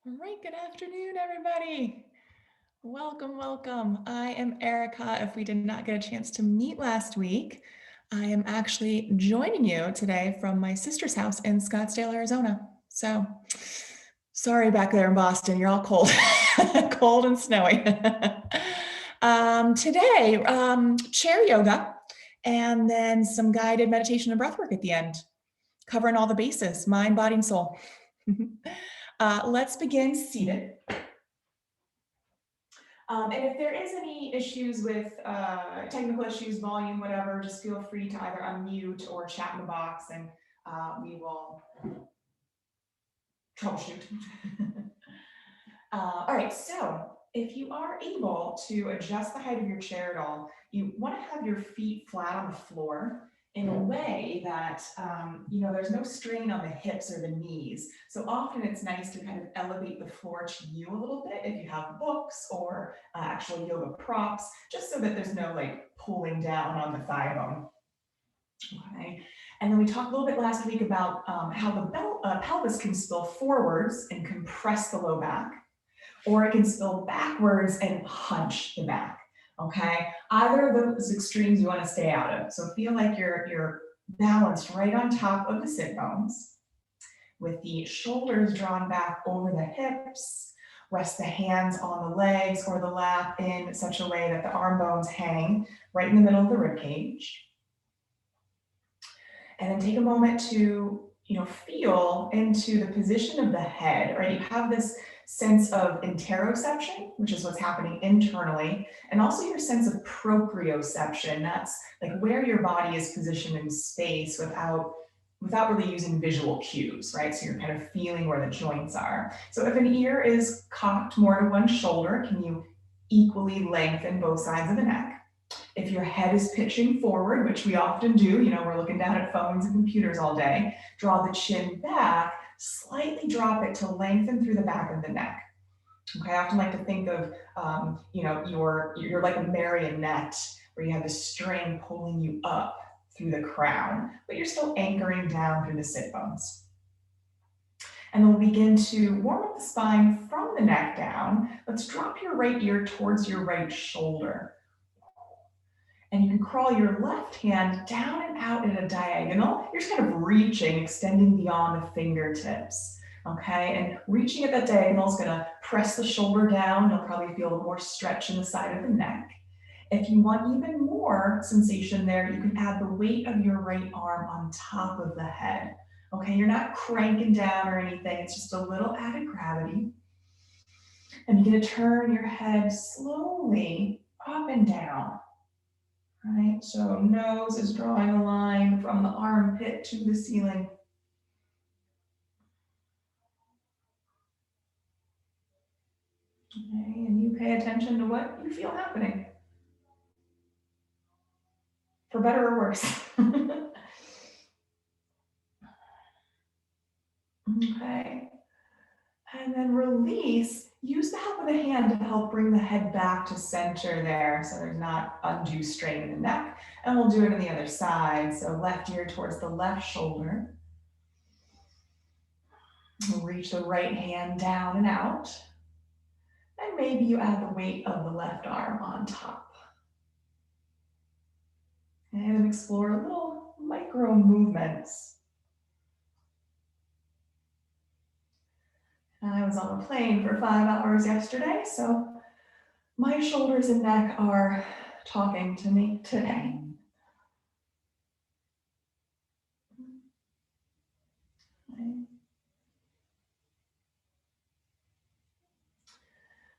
All right, good afternoon, everybody. Welcome, welcome. I am Erica. If we did not get a chance to meet last week, I am actually joining you today from my sister's house in Scottsdale, Arizona. So sorry back there in Boston, you're all cold, cold and snowy. Today, chair yoga and then some guided meditation and breathwork at the end, covering all the bases, mind, body, and soul. Let's begin seated. And if there is any issues with technical issues, volume, whatever, just feel free to either unmute or chat in the box and we will troubleshoot. All right, so if you are able to adjust the height of your chair at all, you want to have your feet flat on the floor in a way that, there's no strain on the hips or the knees. So often it's nice to kind of elevate the floor to you a little bit if you have books or actual yoga props, just so that there's no like pulling down on the thigh bone. Okay. And then we talked a little bit last week about how the pelvis can spill forwards and compress the low back, or it can spill backwards and hunch the back. Okay, either of those extremes you want to stay out of. So feel like you're balanced right on top of the sit bones with the shoulders drawn back over the hips. Rest the hands on the legs or the lap in such a way that the arm bones hang right in the middle of the rib cage. And then take a moment to feel into the position of the head, right? You have this sense of interoception, which is what's happening internally, and also your sense of proprioception. That's like where your body is positioned in space without really using visual cues, right? So you're kind of feeling where the joints are. So if an ear is cocked more to one shoulder, can you equally lengthen both sides of the neck? If your head is pitching forward, which we often do, we're looking down at phones and computers all day, draw the chin back, slightly drop it to lengthen through the back of the neck. Okay, I often like to think of, you're like a marionette where you have the string pulling you up through the crown, but you're still anchoring down through the sit bones. And then we'll begin to warm up the spine from the neck down. Let's drop your right ear towards your right shoulder. And you can crawl your left hand down and out in a diagonal. You're just kind of reaching, extending beyond the fingertips. Okay, and reaching at that diagonal is going to press the shoulder down. You'll probably feel more stretch in the side of the neck. If you want even more sensation there, you can add the weight of your right arm on top of the head. Okay, you're not cranking down or anything. It's just a little added gravity. And you're going to turn your head slowly up and down. Right, so nose is drawing a line from the armpit to the ceiling. Okay, and you pay attention to what you feel happening, for better or worse. Okay, and then release. Use the help of the hand to help bring the head back to center there so there's not undue strain in the neck. And we'll do it on the other side. So left ear towards the left shoulder. We'll reach the right hand down and out. And maybe you add the weight of the left arm on top. And explore little micro movements. I was on a plane for 5 hours yesterday, so my shoulders and neck are talking to me today.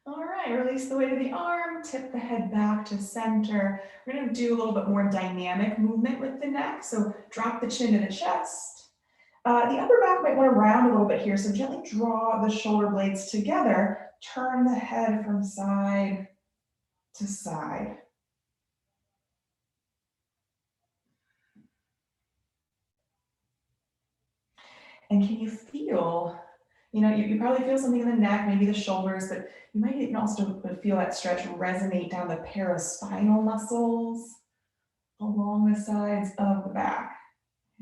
All right, release the weight of the arm, tip the head back to center. We're going to do a little bit more dynamic movement with the neck. So drop the chin to the chest. The upper back might want to round a little bit here. So gently draw the shoulder blades together. Turn the head from side to side. And can you feel, you probably feel something in the neck, maybe the shoulders, but you might even also feel that stretch resonate down the paraspinal muscles along the sides of the back.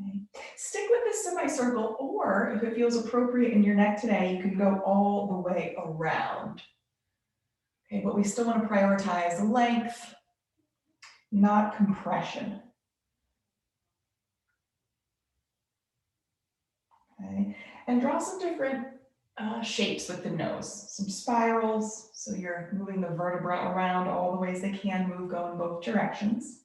Okay. Stick with this semicircle, or if it feels appropriate in your neck today, you can go all the way around. Okay, but we still want to prioritize length, not compression. Okay, and draw some different shapes with the nose, some spirals, so you're moving the vertebra around all the ways they can move, go in both directions.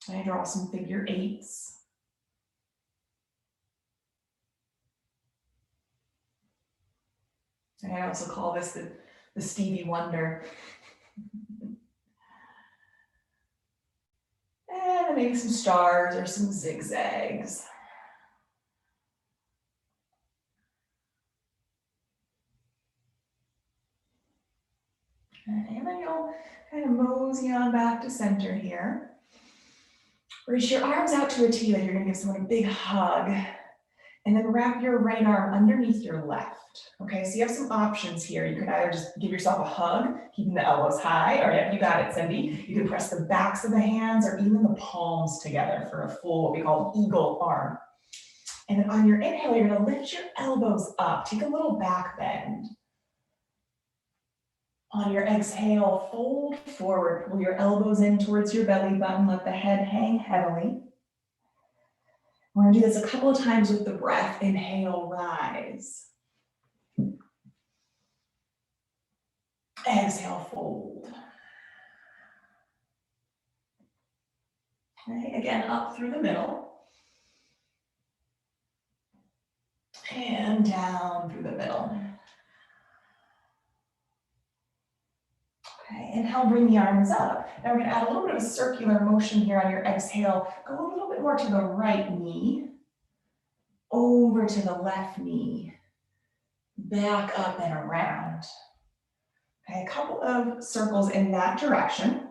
I draw some figure eights. And I also call this the Stevie Wonder. And maybe some stars or some zigzags. And then you'll kind of mosey on back to center here. Reach your arms out to a T, like you're gonna give someone a big hug. And then wrap your right arm underneath your left. Okay, so you have some options here. You can either just give yourself a hug, keeping the elbows high, or yeah, you got it, Cindy. You can press the backs of the hands or even the palms together for a full, what we call eagle arm. And then on your inhale, you're gonna lift your elbows up. Take a little back bend. On your exhale, fold forward. Pull your elbows in towards your belly button. Let the head hang heavily. We're gonna do this a couple of times with the breath. Inhale, rise. Exhale, fold. Okay, again, up through the middle. And down through the middle. Okay, inhale, bring the arms up. Now we're gonna add a little bit of a circular motion here on your exhale. Go a little bit more to the right knee, over to the left knee, back up and around. Okay, a couple of circles in that direction.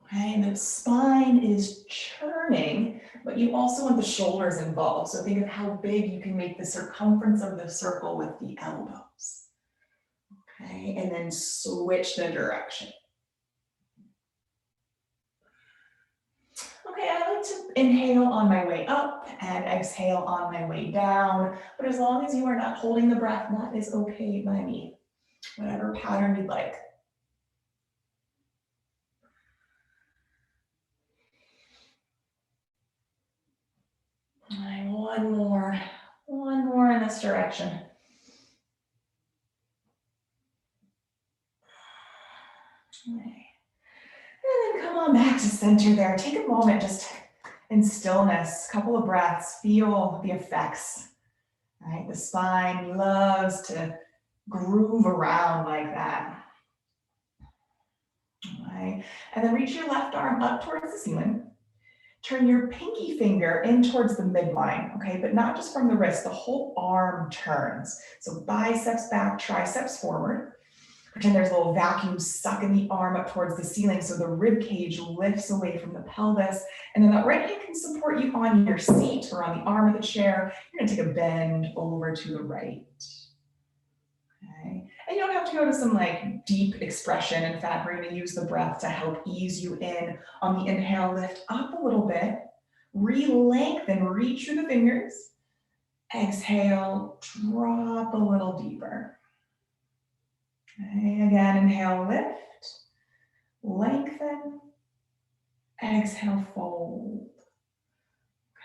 Okay, and the spine is churning, but you also want the shoulders involved. So think of how big you can make the circumference of the circle with the elbows. Okay, and then switch the direction. Okay, I like to inhale on my way up and exhale on my way down, but as long as you are not holding the breath, that is okay by me. Whatever pattern you'd like. All right, one more in this direction. Okay. And then come on back to center there. Take a moment just in stillness, couple of breaths, feel the effects. All right, the spine loves to groove around like that. All right, and then reach your left arm up towards the ceiling. Turn your pinky finger in towards the midline, okay, but not just from the wrist, the whole arm turns. So biceps back, triceps forward. Pretend there's a little vacuum sucking the arm up towards the ceiling so the rib cage lifts away from the pelvis. And then that right hand can support you on your seat or on the arm of the chair. You're gonna take a bend over to the right. Okay. And you don't have to go to some like deep expression. In fact, we're gonna use the breath to help ease you in. On the inhale, lift up a little bit, re-lengthen, reach through the fingers. Exhale, drop a little deeper. Okay, again, inhale, lift, lengthen, exhale, fold.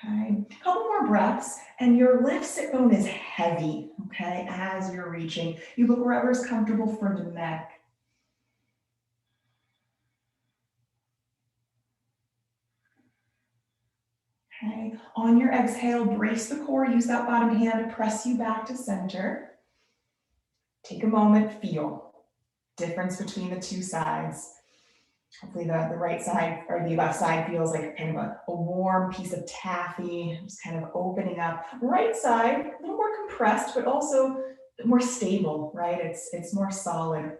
Okay, a couple more breaths, and your left sit bone is heavy, okay, as you're reaching. You look wherever's comfortable for the neck. Okay, on your exhale, brace the core, use that bottom hand to press you back to center. Take a moment, feel difference between the two sides. Hopefully the right side or the left side feels like kind of a warm piece of taffy, just kind of opening up. Right side, a little more compressed, but also more stable, right? It's more solid.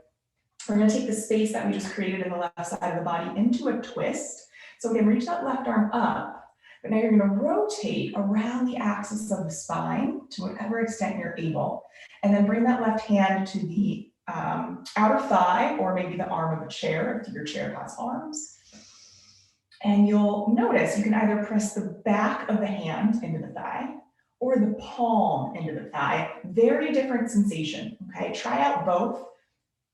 We're gonna take the space that we just created in the left side of the body into a twist. So again, reach that left arm up, but now you're gonna rotate around the axis of the spine to whatever extent you're able. And then bring that left hand to the outer thigh, or maybe the arm of a chair if your chair has arms. And you'll notice you can either press the back of the hand into the thigh or the palm into the thigh. Very different sensation, okay? Try out both.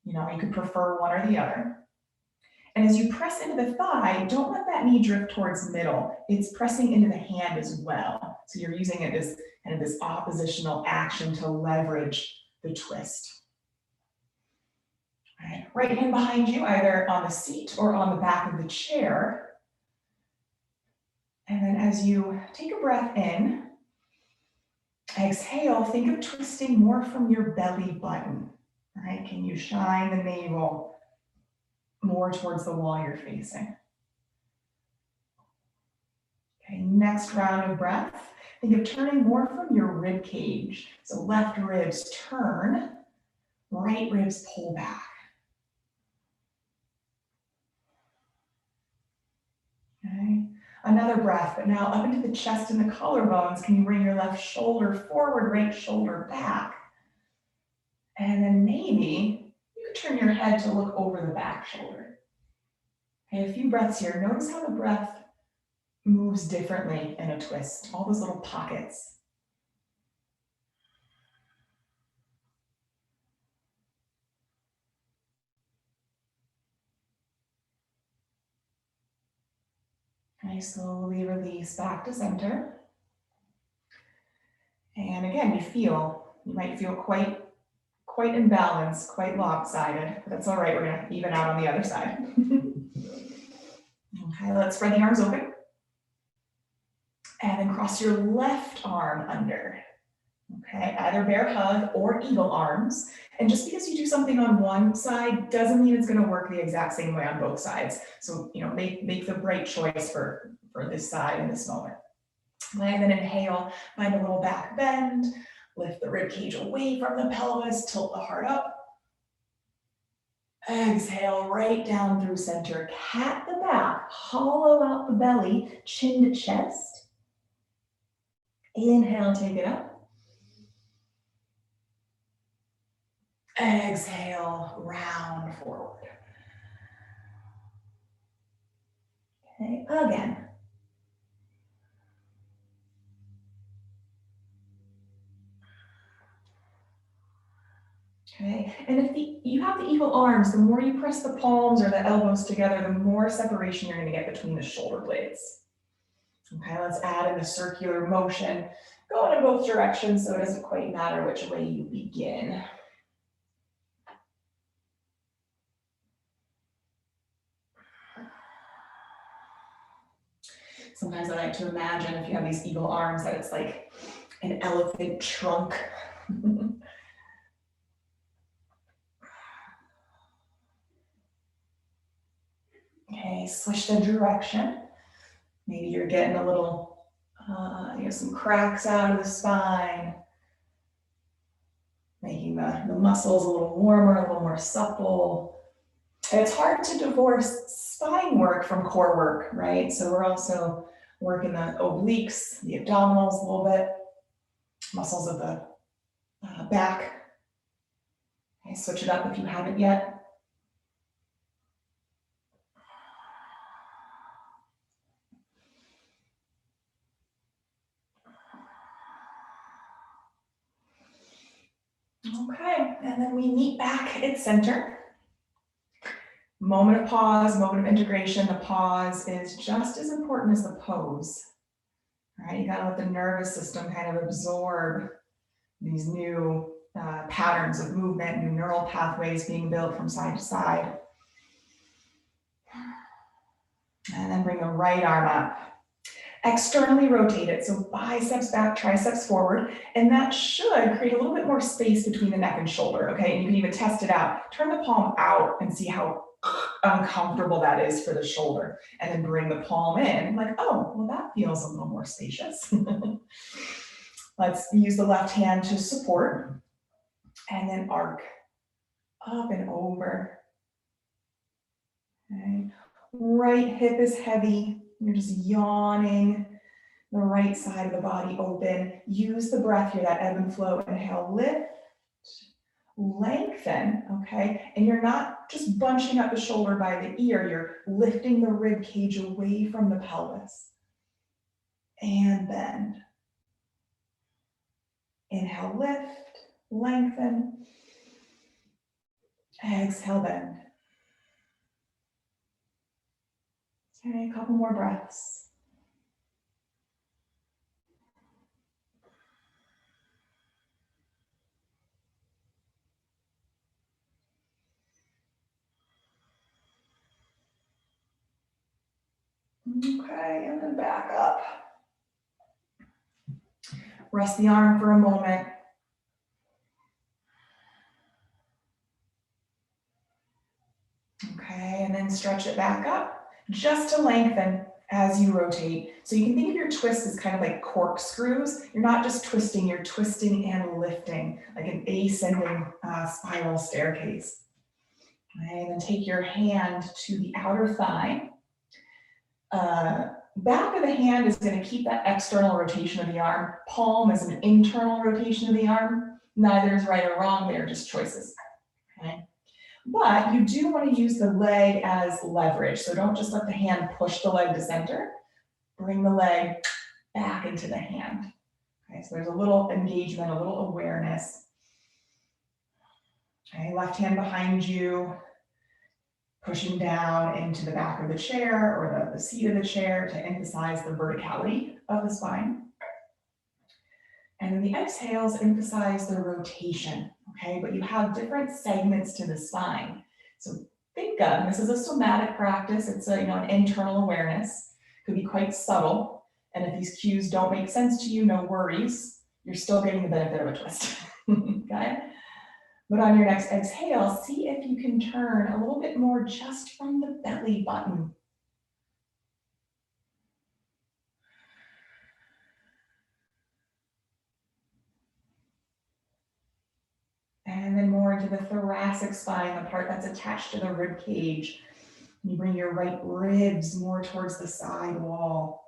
You know, you could prefer one or the other. And as you press into the thigh, don't let that knee drift towards middle. It's pressing into the hand as well. So you're using it as kind of this oppositional action to leverage the twist. All right, right hand behind you, either on the seat or on the back of the chair. And then as you take a breath in, exhale, think of twisting more from your belly button. All right, can you shine the navel more towards the wall you're facing? Okay, next round of breath. Think of turning more from your rib cage. So left ribs turn, right ribs pull back. Okay, another breath, but now up into the chest and the collarbones. Can you bring your left shoulder forward, right shoulder back? And then maybe you could turn your head to look over the back shoulder. Okay, a few breaths here. Notice how the breath moves differently in a twist, all those little pockets. Okay, slowly release back to center. And again, you might feel quite imbalanced, quite lopsided, but that's all right. We're gonna even out on the other side. Okay, let's spread the arms open. And then cross your left arm under. Okay, either bear hug or eagle arms. And just because you do something on one side doesn't mean it's gonna work the exact same way on both sides. So, you know, make the right choice for this side in this moment. And then inhale, find a little back bend, lift the rib cage away from the pelvis, tilt the heart up. Exhale, right down through center, cat the back, hollow out the belly, chin to chest. Inhale, take it up. Exhale, round forward. Okay, again. Okay, and if you have the eagle arms, the more you press the palms or the elbows together, the more separation you're going to get between the shoulder blades. Okay, let's add in the circular motion. Go in both directions so it doesn't quite matter which way you begin. Sometimes I like to imagine if you have these eagle arms that it's like an elephant trunk. Okay, switch the direction. Maybe you're getting a little, some cracks out of the spine, making the muscles a little warmer, a little more supple. And it's hard to divorce spine work from core work, right? So we're also working the obliques, the abdominals a little bit, muscles of the back. Okay, switch it up if you haven't yet. Okay, and then we meet back at center. Moment of pause, moment of integration. The pause is just as important as the pose. All right, you gotta let the nervous system kind of absorb these new patterns of movement, new neural pathways being built from side to side. And then bring the right arm up. Externally rotate it, so biceps back, triceps forward, and that should create a little bit more space between the neck and shoulder, okay? And you can even test it out. Turn the palm out and see how uncomfortable that is for the shoulder, and then bring the palm in, like, oh, well, that feels a little more spacious. Let's use the left hand to support, and then arc up and over. Okay. Right hip is heavy. You're just yawning, the right side of the body open. Use the breath here, that ebb and flow. Inhale, lift, lengthen, okay? And you're not just bunching up the shoulder by the ear, you're lifting the rib cage away from the pelvis. And bend. Inhale, lift, lengthen. Exhale, bend. Okay, a couple more breaths. Okay, and then back up. Rest the arm for a moment. Okay, and then stretch it back up just to lengthen as you rotate. So you can think of your twist as kind of like corkscrews. You're not just twisting, you're twisting and lifting like an ascending spiral staircase. Okay, and then take your hand to the outer thigh. Back of the hand is going to keep that external rotation of the arm. Palm is an internal rotation of the arm. Neither is right or wrong, they're just choices. Okay? But you do want to use the leg as leverage. So don't just let the hand push the leg to center. Bring the leg back into the hand. Okay, so there's a little engagement, a little awareness. Okay, left hand behind you, pushing down into the back of the chair or the seat of the chair to emphasize the verticality of the spine. And then the exhales emphasize the rotation, okay? But you have different segments to the spine. So think of, this is a somatic practice, it's a, an internal awareness, could be quite subtle. And if these cues don't make sense to you, no worries, you're still getting the benefit of a twist, okay? But on your next exhale, see if you can turn a little bit more just from the belly button. And then more into the thoracic spine, the part that's attached to the rib cage. You bring your right ribs more towards the side wall.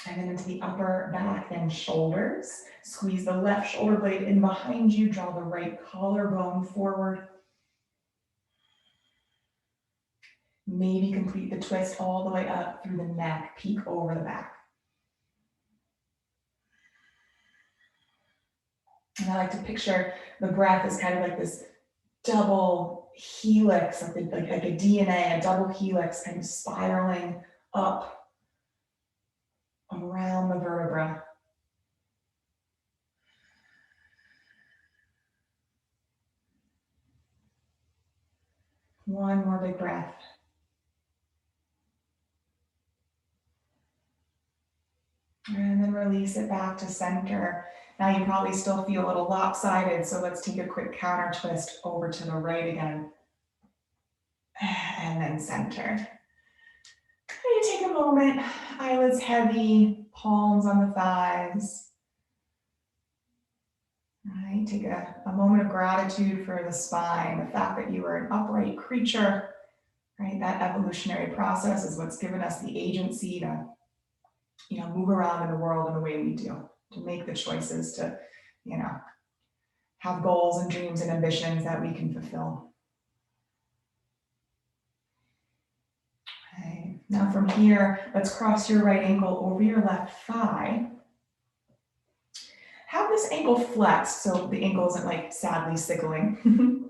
And then into the upper back and shoulders. Squeeze the left shoulder blade in behind you, draw the right collarbone forward. Maybe complete the twist all the way up through the neck, peek over the back. And I like to picture the breath as kind of like this double helix, like a DNA, a double helix kind of spiraling up around the vertebra. One more big breath. And then release it back to center. Now you probably still feel a little lopsided, so let's take a quick counter twist over to the right again. And then center. You take a moment, eyelids heavy, palms on the thighs. All right, take a moment of gratitude for the spine, the fact that you are an upright creature, right? That evolutionary process is what's given us the agency to, move around in the world in the way we do, to make the choices to, have goals and dreams and ambitions that we can fulfill. Okay, now from here, let's cross your right ankle over your left thigh. Have this ankle flexed so the ankle isn't like sadly sickling.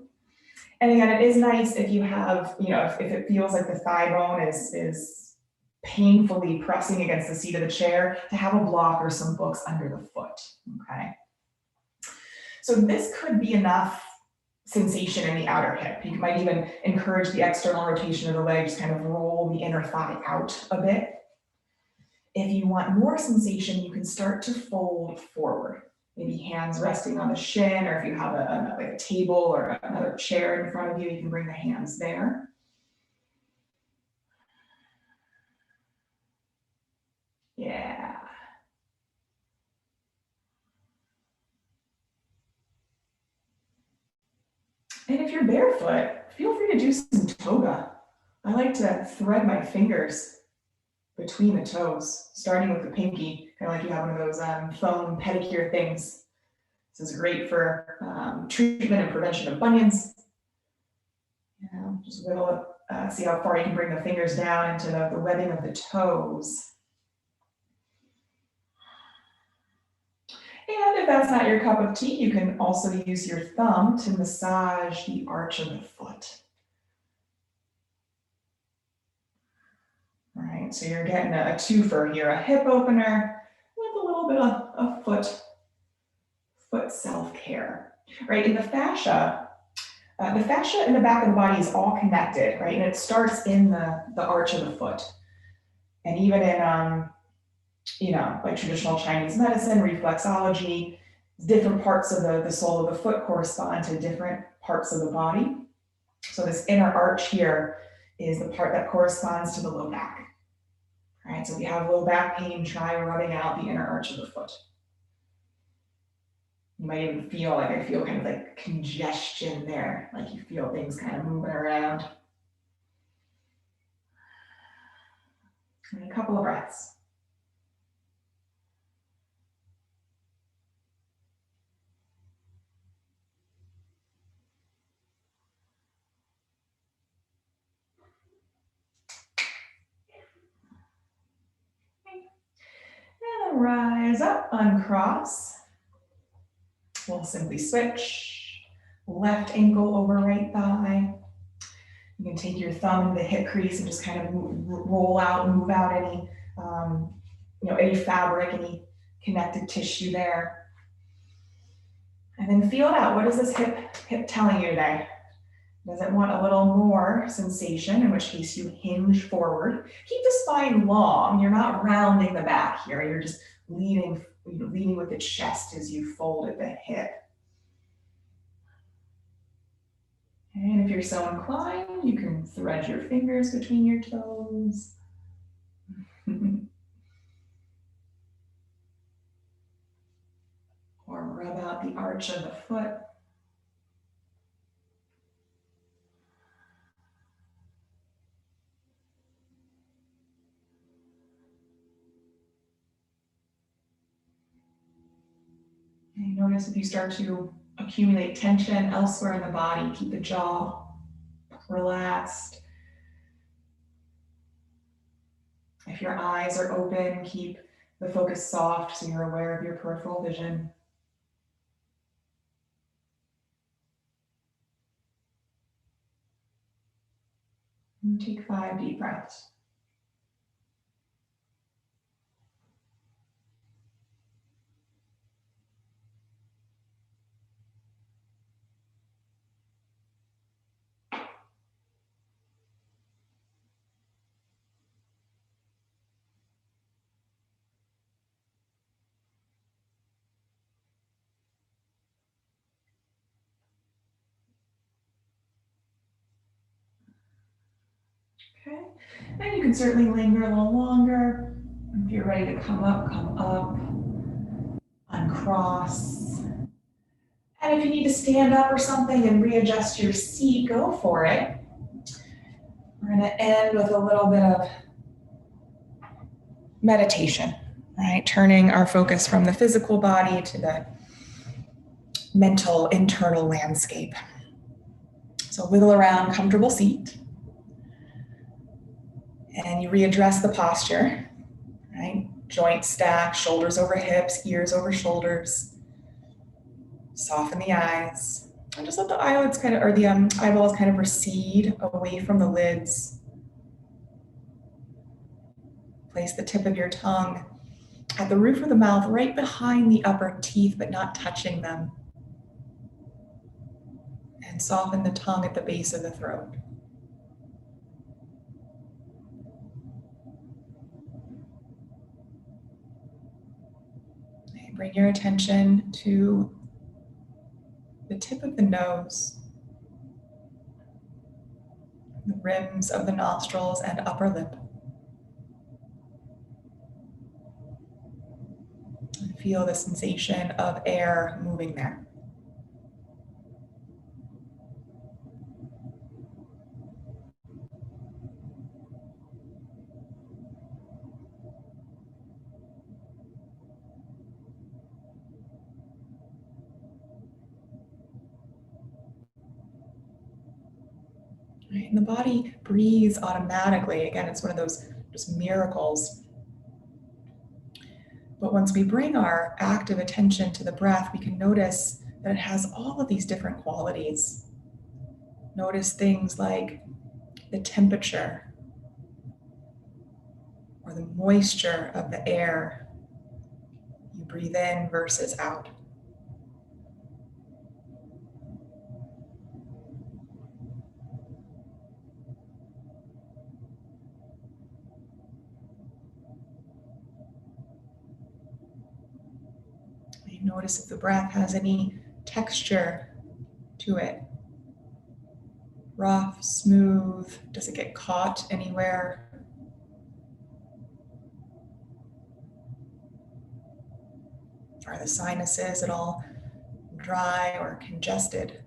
And again, it is nice if you have, if it feels like the thigh bone is painfully pressing against the seat of the chair, to have a block or some books under the foot, okay? So this could be enough sensation in the outer hip. You might even encourage the external rotation of the leg, just kind of roll the inner thigh out a bit. If you want more sensation, you can start to fold forward. Maybe hands resting on the shin, or if you have a table or another chair in front of you, you can bring the hands there. Yeah. And if you're barefoot, feel free to do some toga. I like to thread my fingers between the toes, starting with the pinky, kind of like you have one of those foam pedicure things. This is great for treatment and prevention of bunions. Just wiggle it, see how far you can bring the fingers down into the webbing of the toes. And if that's not your cup of tea, you can also use your thumb to massage the arch of the foot. All right, so you're getting a twofer here, a hip opener with a little bit of foot self-care. Right, in the fascia in the back of the body is all connected, right? And it starts in the arch of the foot. And even in, like traditional Chinese medicine, reflexology, different parts of the sole of the foot correspond to different parts of the body. So this inner arch here is the part that corresponds to the low back. All right, so if you have low back pain, try rubbing out the inner arch of the foot. You might even feel like I feel kind of like congestion there, like you feel things kind of moving around. And a couple of breaths. And rise up, uncross. We'll simply switch. Left ankle over right thigh. You can take your thumb in the hip crease and just kind of roll out, move out any, any fabric, any connective tissue there. And then feel it out. What is this hip telling you today? Does it want a little more sensation, in which case you hinge forward. Keep the spine long. You're not rounding the back here. You're just leaning with the chest as you fold at the hip. And if you're so inclined, you can thread your fingers between your toes. Or rub out the arch of the foot. And notice if you start to accumulate tension elsewhere in the body, keep the jaw relaxed. If your eyes are open, keep the focus soft so you're aware of your peripheral vision. And take 5 deep breaths. Okay, and you can certainly linger a little longer. If you're ready to come up, uncross. And if you need to stand up or something and readjust your seat, go for it. We're going to end with a little bit of meditation, right? Turning our focus from the physical body to the mental, internal landscape. So wiggle around, comfortable seat. And you readdress the posture, right? Joints stack, shoulders over hips, ears over shoulders. Soften the eyes. And just let the eyelids eyeballs kind of recede away from the lids. Place the tip of your tongue at the roof of the mouth, right behind the upper teeth, but not touching them. And soften the tongue at the base of the throat. And bring your attention to the tip of the nose, the rims of the nostrils and upper lip. And feel the sensation of air moving there. right? And the body breathes automatically. Again, it's one of those just miracles. But once we bring our active attention to the breath, we can notice that it has all of these different qualities. Notice things like the temperature or the moisture of the air you breathe in versus out. You notice if the breath has any texture to it. Rough, smooth, does it get caught anywhere? Are the sinuses at all dry or congested?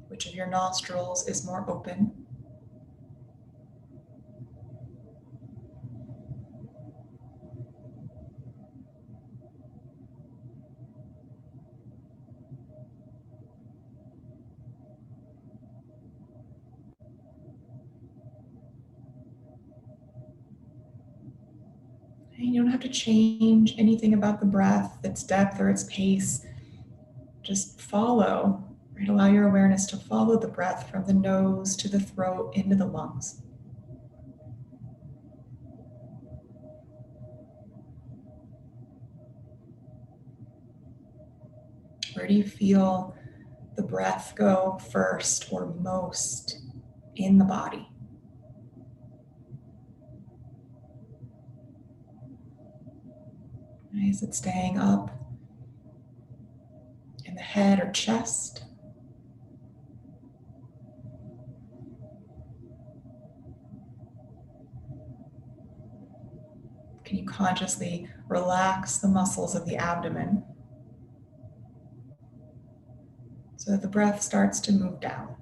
Which of your nostrils is more open? And you don't have to change anything about the breath, its depth or its pace. Just follow, right? Allow your awareness to follow the breath from the nose to the throat into the lungs. Where do you feel the breath go first or most in the body? Is it staying up in the head or chest? Can you consciously relax the muscles of the abdomen so that the breath starts to move down?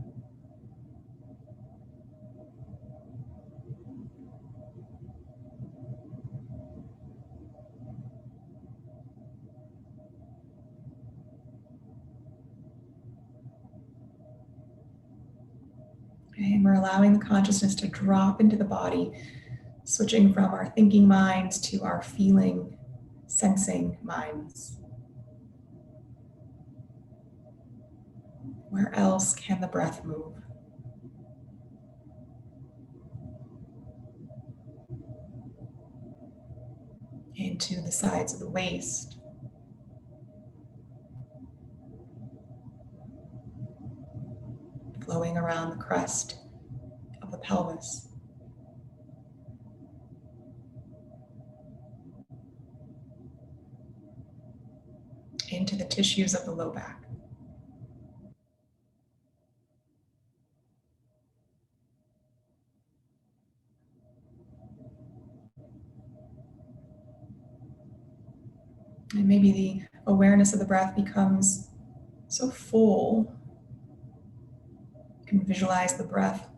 Okay, and we're allowing the consciousness to drop into the body, switching from our thinking minds to our feeling, sensing minds. Where else can the breath move? Into the sides of the waist, flowing around the crest of the pelvis, into the tissues of the low back. And maybe the awareness of the breath becomes so full, you can visualize the breath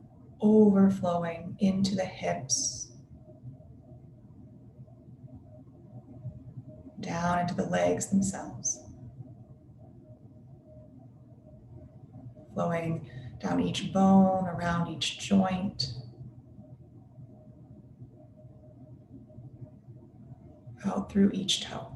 overflowing into the hips, down into the legs themselves, flowing down each bone, around each joint, out through each toe.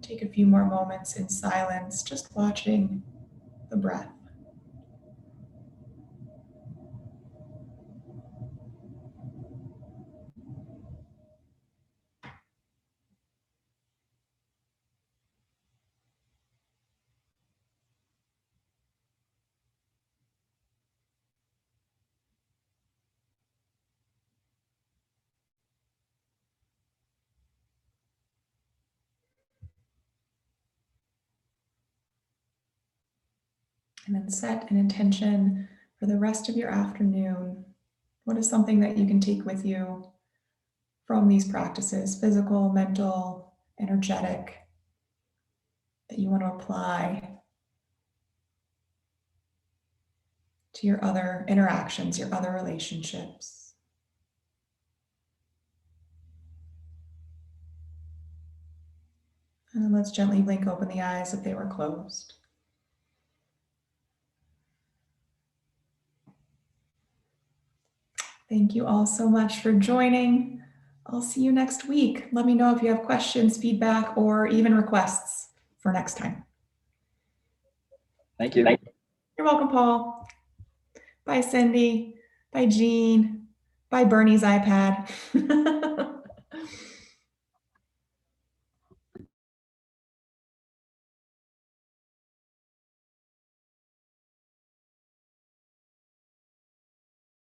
Take a few more moments in silence, just watching the breath. And then set an intention for the rest of your afternoon. What is something that you can take with you from these practices, physical, mental, energetic, that you want to apply to your other interactions, your other relationships. And let's gently blink open the eyes if they were closed. Thank you all so much for joining. I'll see you next week. Let me know if you have questions, feedback, or even requests for next time. Thank you. You're welcome, Paul. Bye, Cindy. Bye, Jean. Bye, Bernie's iPad.